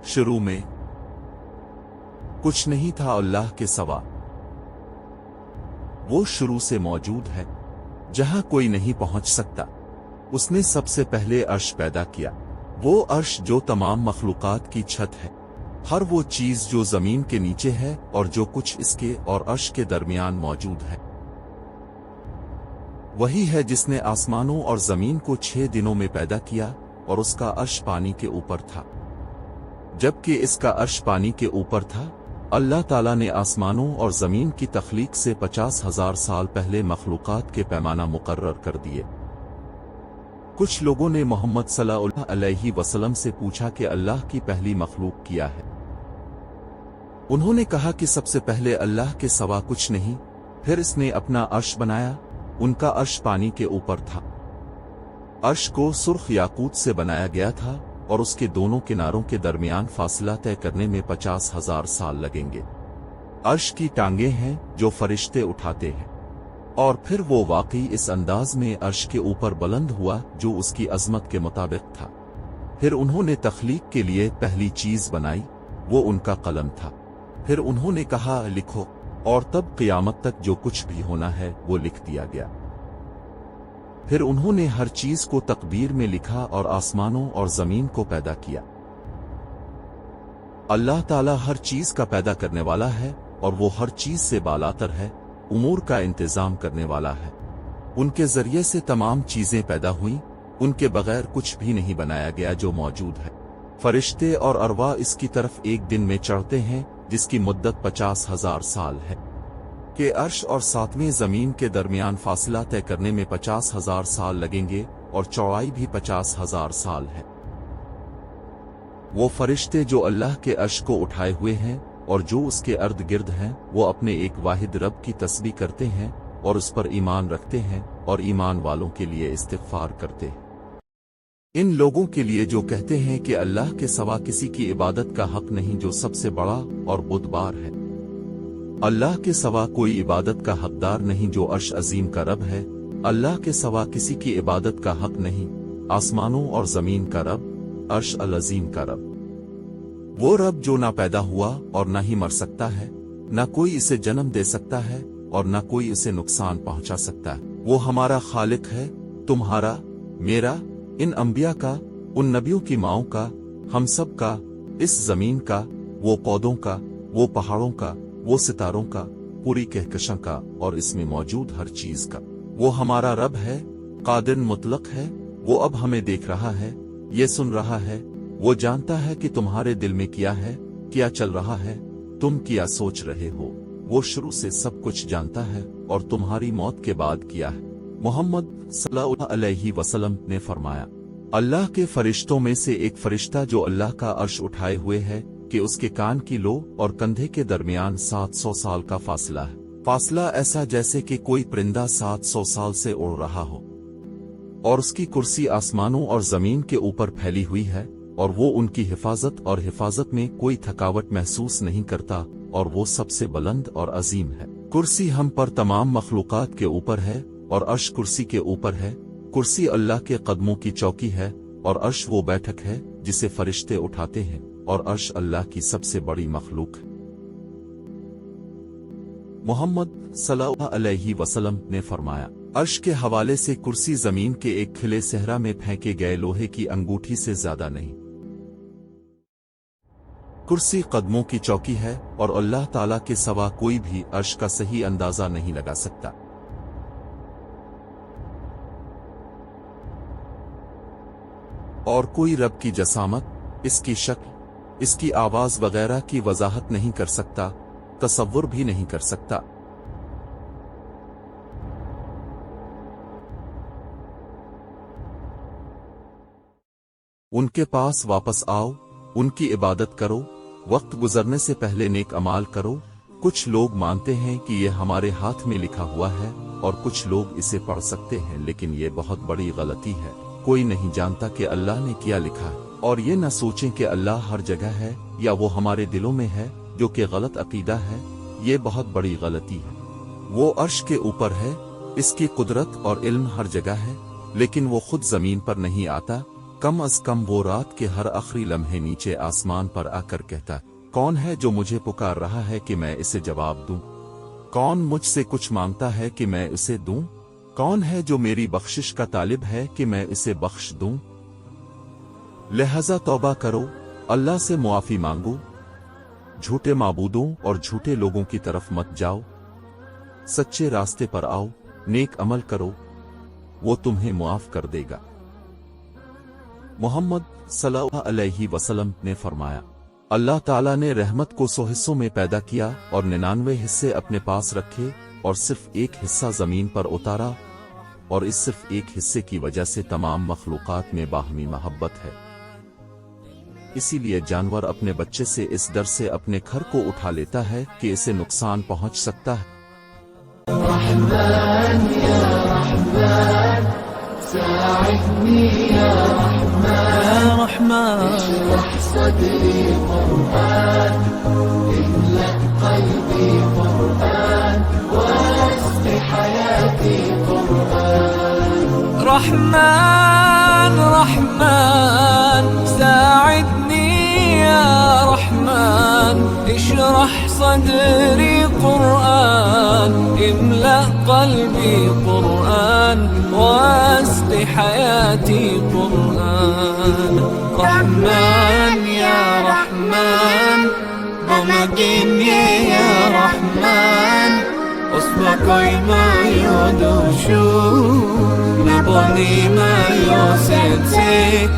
शुरू में कुछ नहीं था अल्लाह के सिवा। वो शुरू से मौजूद है, जहां कोई नहीं पहुंच सकता। उसने सबसे पहले अर्श पैदा किया, वो अर्श जो तमाम मखलूकात की छत है। हर वो चीज जो जमीन के नीचे है और जो कुछ इसके और अर्श के दरमियान मौजूद है, वही है जिसने आसमानों और जमीन को 6 दिनों में पैदा किया और उसका अर्श पानी के ऊपर था। जबकि इसका अर्श पानी के ऊपर था, अल्लाह ताला ने आसमानों और जमीन की तख्लीक से 50,000 साल पहले मखलूकात के पैमाना मुकर्रर कर दिए। कुछ लोगों ने मोहम्मद सल्लल्लाहु अलैहि वसल्लम से पूछा कि अल्लाह की पहली मखलूक किया है। उन्होंने कहा कि सबसे पहले अल्लाह के सिवा कुछ नहीं, फिर इसने अपना अर्श बनाया। उनका अर्श पानी के ऊपर था। अर्श को सुर्ख याकूत से बनाया गया था और उसके दोनों किनारों के दरमियान फासला तय करने में 50,000 साल लगेंगे। अर्श की टांगें हैं जो फरिश्ते उठाते हैं, और फिर वो वाकई इस अंदाज में अर्श के ऊपर बुलंद हुआ जो उसकी अजमत के मुताबिक था। फिर उन्होंने तख्लीक के लिए पहली चीज बनाई, वो उनका कलम था। फिर उन्होंने कहा लिखो, और तब क़यामत तक जो कुछ भी होना है वो लिख दिया गया। फिर उन्होंने हर चीज को तकदीर में लिखा और आसमानों और जमीन को पैदा किया। अल्लाह ताला हर चीज का पैदा करने वाला है और वो हर चीज से बालातर है, उमूर का इंतजाम करने वाला है। उनके जरिए से तमाम चीजें पैदा हुई, उनके बगैर कुछ भी नहीं बनाया गया जो मौजूद है। फरिश्ते और अरवा इसकी तरफ एक दिन में चढ़ते हैं जिसकी मुद्दत 50,000 साल है। कि अर्श और 7वें जमीन के दरमियान फासला तय करने में 50,000 साल लगेंगे और चौड़ाई भी 50,000 साल है। वो फरिश्ते जो अल्लाह के अर्श को उठाए हुए हैं और जो उसके अर्द गिर्द हैं, वो अपने एक वाहिद रब की तस्बीह करते हैं और उस पर ईमान रखते हैं और ईमान वालों के लिए इस्तिग़फ़ार करते हैं। इन लोगों के लिए जो कहते हैं कि अल्लाह के सिवा किसी की इबादत का हक नहीं, जो सबसे बड़ा और बुर्दबार है। अल्लाह के सिवा कोई इबादत का हकदार नहीं जो अर्श अजीम का रब है। अल्लाह के सिवा किसी की इबादत का हक नहीं, आसमानों और जमीन का रब, अर्श अल अजीम का रब। वो रब जो ना पैदा हुआ और ना ही मर सकता है, ना कोई इसे जन्म दे सकता है और ना कोई इसे नुकसान पहुंचा सकता है। वो हमारा खालिक है, तुम्हारा, मेरा, इन अंबिया का, उन नबियों की माओं का, हम सब का, इस जमीन का, वो पौधों का, वो पहाड़ों का, वो सितारों का, पूरी कहकशां का और इसमें मौजूद हर चीज का। वो हमारा रब है, कादिर मुतलक है। वो अब हमें देख रहा है, ये सुन रहा है, वो जानता है कि तुम्हारे दिल में क्या है, क्या चल रहा है, तुम क्या सोच रहे हो। वो शुरू से सब कुछ जानता है और तुम्हारी मौत के बाद क्या है। मोहम्मद सल्लल्लाहु अलैहि वसल्लम ने फरमाया, अल्लाह के फरिश्तों में से एक फरिश्ता जो अल्लाह का अर्श उठाए हुए है कि उसके कान की लो और कंधे के दरमियान 700 साल का फासला है। फासला ऐसा जैसे कि कोई परिंदा 700 साल से उड़ रहा हो। और उसकी कुर्सी आसमानों और जमीन के ऊपर फैली हुई है और वो उनकी हिफाजत में कोई थकावट महसूस नहीं करता और वो सबसे बुलंद और अजीम है। कुर्सी हम पर तमाम मखलूकात के ऊपर है और अर्श कुर्सी के ऊपर है। कुर्सी अल्लाह के कदमों की चौकी है और अर्श वो बैठक है जिसे फरिश्ते उठाते हैं और अर्श अल्लाह की सबसे बड़ी मखलूक है। मोहम्मद सल्लल्लाहु अलैहि वसल्लम ने फरमाया, अर्श के हवाले से कुर्सी जमीन के एक खिले सहरा में फेंके गए लोहे की अंगूठी से ज्यादा नहीं। कुर्सी कदमों की चौकी है और अल्लाह ताला के सिवा कोई भी अर्श का सही अंदाजा नहीं लगा सकता। और कोई रब की जसामत, इसकी शक्ल, इसकी आवाज वगैरह की वजाहत नहीं कर सकता, तसव्वुर भी नहीं कर सकता। उनके पास वापस आओ, उनकी इबादत करो, वक्त गुजरने से पहले नेक अमाल करो। कुछ लोग मानते हैं कि यह हमारे हाथ में लिखा हुआ है और कुछ लोग इसे पढ़ सकते हैं, लेकिन यह बहुत बड़ी गलती है। कोई नहीं जानता कि अल्लाह ने क्या लिखा है, और ये न सोचें कि अल्लाह हर जगह है या वो हमारे दिलों में है, जो कि गलत अकीदा है। ये बहुत बड़ी गलती है। वो अर्श के ऊपर है, इसकी कुदरत और इल्म हर जगह है, लेकिन वो खुद जमीन पर नहीं आता। کم از کم وہ رات کے ہر آخری لمحے نیچے آسمان پر آ کر کہتا، کون ہے جو مجھے پکار رہا ہے کہ میں اسے جواب دوں؟ کون مجھ سے کچھ مانگتا ہے کہ میں اسے دوں؟ کون ہے جو میری بخشش کا طالب ہے کہ میں اسے بخش دوں؟ لہذا توبہ کرو، اللہ سے معافی مانگو، جھوٹے معبودوں اور جھوٹے لوگوں کی طرف مت جاؤ، سچے راستے پر آؤ، نیک عمل کرو، وہ تمہیں معاف کر دے گا۔ محمد صلی اللہ علیہ وسلم نے فرمایا، اللہ تعالیٰ نے رحمت کو 100 حصوں میں پیدا کیا اور 99 حصے اپنے پاس رکھے اور صرف ایک حصہ زمین پر اتارا، اور اس صرف ایک حصے کی وجہ سے تمام مخلوقات میں باہمی محبت ہے۔ اسی لیے جانور اپنے بچے سے اس ڈر سے اپنے گھر کو اٹھا لیتا ہے کہ اسے نقصان پہنچ سکتا ہے۔ رحمن یا رحمن ساعدنی یا رحمن اشرح صدری قرآن املأ قلبی قرآن واسق حیاتی قرآن رحمن رحمن ساعدني يا رحمن اشرح صدري قرآن املأ قلبي قرآن واسق حياتي قرآن رحمن يا رحمن بمجيني يا رحمن اصبحي ما يدوشو نبني ما يوسيتي